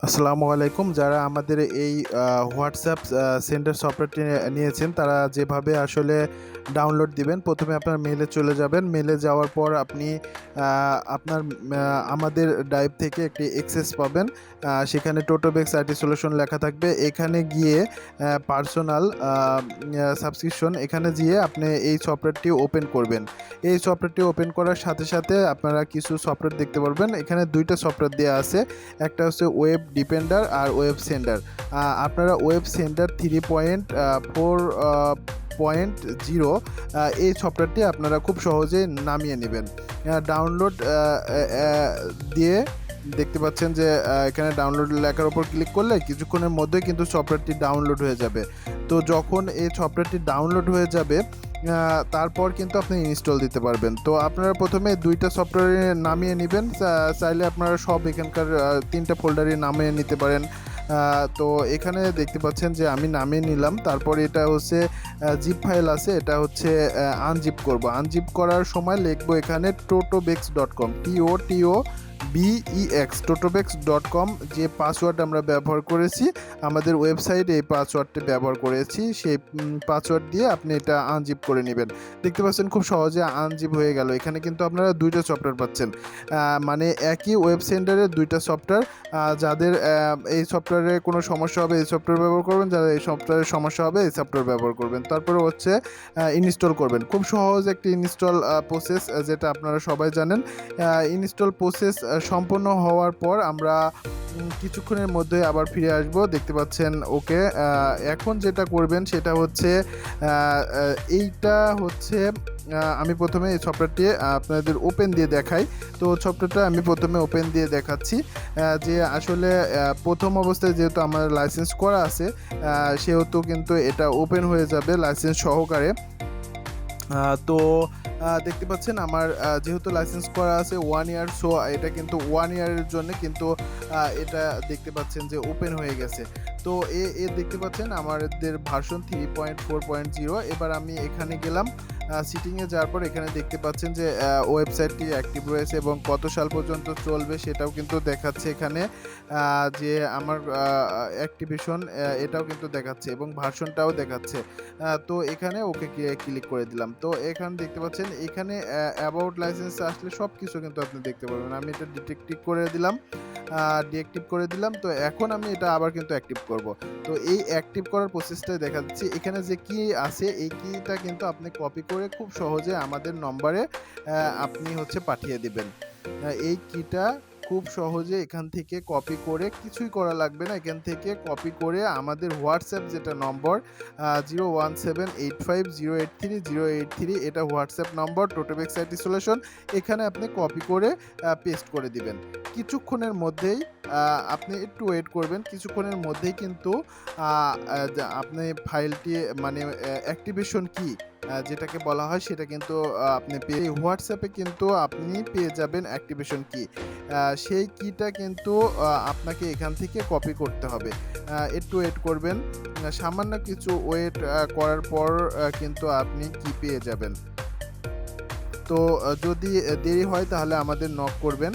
আসসালামু আলাইকুম। যারা আমাদের এই হোয়াটসঅ্যাপ সেন্টার সফটওয়্যারটি নিয়েছেন তারা যেভাবে আসলে ডাউনলোড দিবেন, প্রথমে আপনার মেইলে চলে যাবেন। মেইলে যাওয়ার পর আপনি আপনার আমাদের ড্রাইভ থেকে একটি অ্যাক্সেস পাবেন। সেখানে টোটোবেক্স আইটি সলিউশন লেখা থাকবে। এখানে গিয়ে পার্সোনাল সাবস্ক্রিপশন এখানে গিয়ে আপনি এই সফটওয়্যারটি ওপেন করবেন। এই সফটওয়্যারটি ওপেন করার সাথে সাথে আপনারা কিছু সফটওয়্যার দেখতে পারবেন। এখানে দুইটা সফটওয়্যার দেওয়া আছে, একটা হচ্ছে ওয়েব ডিপেন্ডার আর ওয়েব সেন্ডার। আপনারা ওয়েব সেন্ডার 3.4.0 এই সফটওয়্যারটি আপনারা খুব সহজেই নামিয়ে নেবেন। ডাউনলোড দিয়ে দেখতে পাচ্ছেন যে এখানে ডাউনলোড লেখার উপর ক্লিক করলে কিছুক্ষণের মধ্যে কিন্তু সফটওয়্যারটি ডাউনলোড হয়ে যাবে। তো যখন এই সফটওয়্যারটি ডাউনলোড হয়ে যাবে তারপর কিন্তু আপনি ইনস্টল দিতে পারবেন। তো আপনারা প্রথমে দুইটা সফটওয়্যার নামিয়ে নেবেন। চাইলে আপনারা সব এখানকার তিনটা ফোল্ডারই নামিয়ে নিতে পারেন। তো এখানে দেখতে পাচ্ছেন যে আমি নামিয়ে নিলাম। তারপর এটা হচ্ছে জিপ ফাইল আছে, এটা হচ্ছে আনজিপ করব। আনজিপ করার সময় লিখবো এখানে totobex.com TOTOBEX totobex.com যে পাসওয়ার্ড আমরা ব্যবহার করেছি আমাদের ওয়েবসাইটে, এই পাসওয়ার্ডটি ব্যবহার করেছি, সেই পাসওয়ার্ড দিয়ে আপনি এটা আনজিপ করে নেবেন। দেখতে পাচ্ছেন খুব সহজে আনজিপ হয়ে গেল। এখানে কিন্তু আপনারা দুইটা সফটওয়্যার পাচ্ছেন, মানে একই ওয়েব সেন্টারের দুইটা সফটওয়্যার। যাদের এই সফটওয়্যারে কোনো সমস্যা হবে এই সফটওয়্যার ব্যবহার করবেন, যাদের এই সফটওয়্যারের সমস্যা হবে এই সফটওয়্যার ব্যবহার করবেন। তারপরে হচ্ছে ইনস্টল করবেন। খুব সহজ একটি ইনস্টল প্রসেস, যেটা আপনারা সবাই জানেন। ইনস্টল প্রসেস সম্পন্ন হওয়ার পর আমরা কিছুক্ষণের মধ্যে আবার ফিরে আসব। দেখতে পাচ্ছেন ওকে। এখন যেটা করবেন সেটা হচ্ছে এইটা হচ্ছে আমি প্রথমে এই সফটওয়্যারটি আপনাদের ওপেন দিয়ে দেখাই। তো সফটওয়্যারটা আমি প্রথমে ওপেন দিয়ে দেখাচ্ছি যে আসলে প্রথম অবস্থায় যেহেতু আমার লাইসেন্স করা আছে সেহেতু কিন্তু এটা ওপেন হয়ে যাবে লাইসেন্স সহকারে। তো দেখতে পাচ্ছেন আমার যেহেতু লাইসেন্স করা আছে 1 ইয়ার, সো এটা কিন্তু 1 ইয়ারের জন্য কিন্তু এটা দেখতে পাচ্ছেন যে ওপেন হয়ে গেছে। তো দেখতে পাচ্ছেন আমাদের ভার্সন 3.4.0। এবার আমি এখানে গেলাম, সিটিংয়ে যাওয়ার পর এখানে দেখতে পাচ্ছেন যে ওয়েবসাইটটি অ্যাক্টিভ রয়েছে এবং কত সাল পর্যন্ত চলবে সেটাও কিন্তু দেখাচ্ছে এখানে। যে আমার অ্যাক্টিভেশন এটাও কিন্তু দেখাচ্ছে এবং ভার্সনটাও দেখাচ্ছে। তো এখানে ওকে ক্লিক করে দিলাম। তো এখানে দেখতে পাচ্ছেন এখানে অ্যাবাউট লাইসেন্স আসলে সব কিছু কিন্তু আপনি দেখতে পারবেন। আমি এটা ডিটেক্টিভ করে দিলাম, ডিঅ্যাক্টিভ করে দিলাম। তো এখন আমি এটা আবার কিন্তু অ্যাক্টিভ করব। তো এই অ্যাক্টিভ করার প্রসেসটাই দেখা যাচ্ছে। এখানে যে কি আছে এই কিটা কিন্তু আপনি কপি করে খুব সহজে আমাদের নম্বরে আপনি হচ্ছে পাঠিয়ে দিবেন। এই কিটা খুব সহজে এখান থেকে কপি করে, কিছুই করা লাগবে না, এখান থেকে কপি করে আমাদের হোয়াটসঅ্যাপ যেটা নম্বর 01785083083 এটা হোয়াটসঅ্যাপ নম্বর টোটোবেক্স আইটি সলিউশন, এখানে আপনি কপি করে পেস্ট করে দিবেন। কিছুক্ষণের মধ্যেই আপনি একটু ওয়েট করবেন, কিছুক্ষণের মধ্যেই কিন্তু আপনি ফাইলটি মানে অ্যাক্টিভেশন কি যেটাকে বলা হয় সেটা কিন্তু আপনি পেয়ে হোয়াটসঅ্যাপে কিন্তু আপনি পেয়ে যাবেন অ্যাক্টিভেশন কি। সেই কিটা কিন্তু আপনাকে এখান থেকে কপি করতে হবে। একটু ওয়েট করবেন, সামান্য কিছু ওয়েট করার পর কিন্তু আপনি কি পেয়ে যাবেন। তো যদি দেরি হয় তাহলে আমাদের নক করবেন।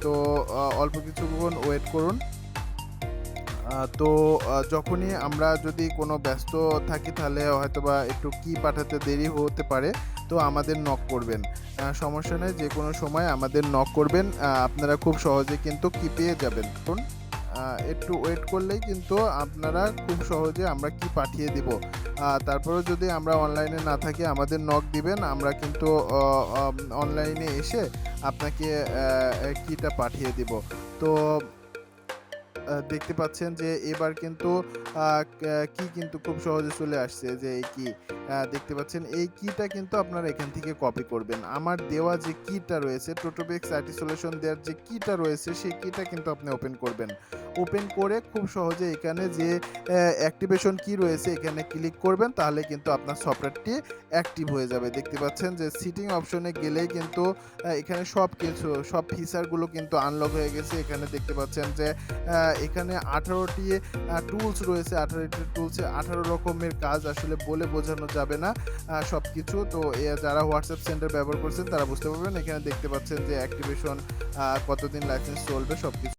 তো অল্প কিছুক্ষণ ওয়েট করুন। তো যখনই আমরা যদি কোনো ব্যস্ত থাকি তাহলে হয়তোবা একটু কি পাঠাতে দেরি হতে পারে, তো আমাদের নক করবেন। সমস্যা নেই, যে কোনো সময় আমাদের নক করবেন, আপনারা খুব সহজে কিন্তু কি পেয়ে যাবেন। একটু ওয়েট করলেই কিন্তু আপনারা খুব সহজে আমরা কি পাঠিয়ে দিব। তারপরেও যদি আমরা অনলাইনে না থাকি আমাদের নক দিবেন, আমরা কিন্তু অনলাইনে এসে আপনাকে কিটা পাঠিয়ে দিব। তো দেখতে পাচ্ছেন যে এবার কিন্তু কি কিন্তু খুব সহজে চলে আসছে, যে এই কি দেখতে পাচ্ছেন এই কিটা কিন্তু আপনারা এখান থেকে কপি করবেন। আমার দেওয়া যে কিটা রয়েছে টোটোবেক্স আইটি সলিউশন দেওয়ার যে কিটা রয়েছে সেই কিটা কিন্তু আপনি ওপেন করবেন। ওপেন করে খুব সহজে এখানে যে অ্যাক্টিভেশন কি রয়েছে এখানে ক্লিক করবেন, তাহলে কিন্তু আপনার সফটওয়্যারটি অ্যাক্টিভ হয়ে যাবে। দেখতে পাচ্ছেন যে সিটিং অপশনে গেলেই কিন্তু এখানে সব কিছু সব ফিচারগুলো কিন্তু আনলক হয়ে গেছে। এখানে দেখতে পাচ্ছেন যে এখানে 18টি টুলস রয়েছে। 18টি টুলসে 18 রকমের কাজ, আসলে বলে বোঝানো যাবে না সব কিছু। তো যারা হোয়াটসঅ্যাপ সেন্টার ব্যবহার করছেন তারা বুঝতে পারবেন। এখানে দেখতে পাচ্ছেন যে অ্যাক্টিভেশন কতদিন লাইসেন্স চলবে সব কিছু।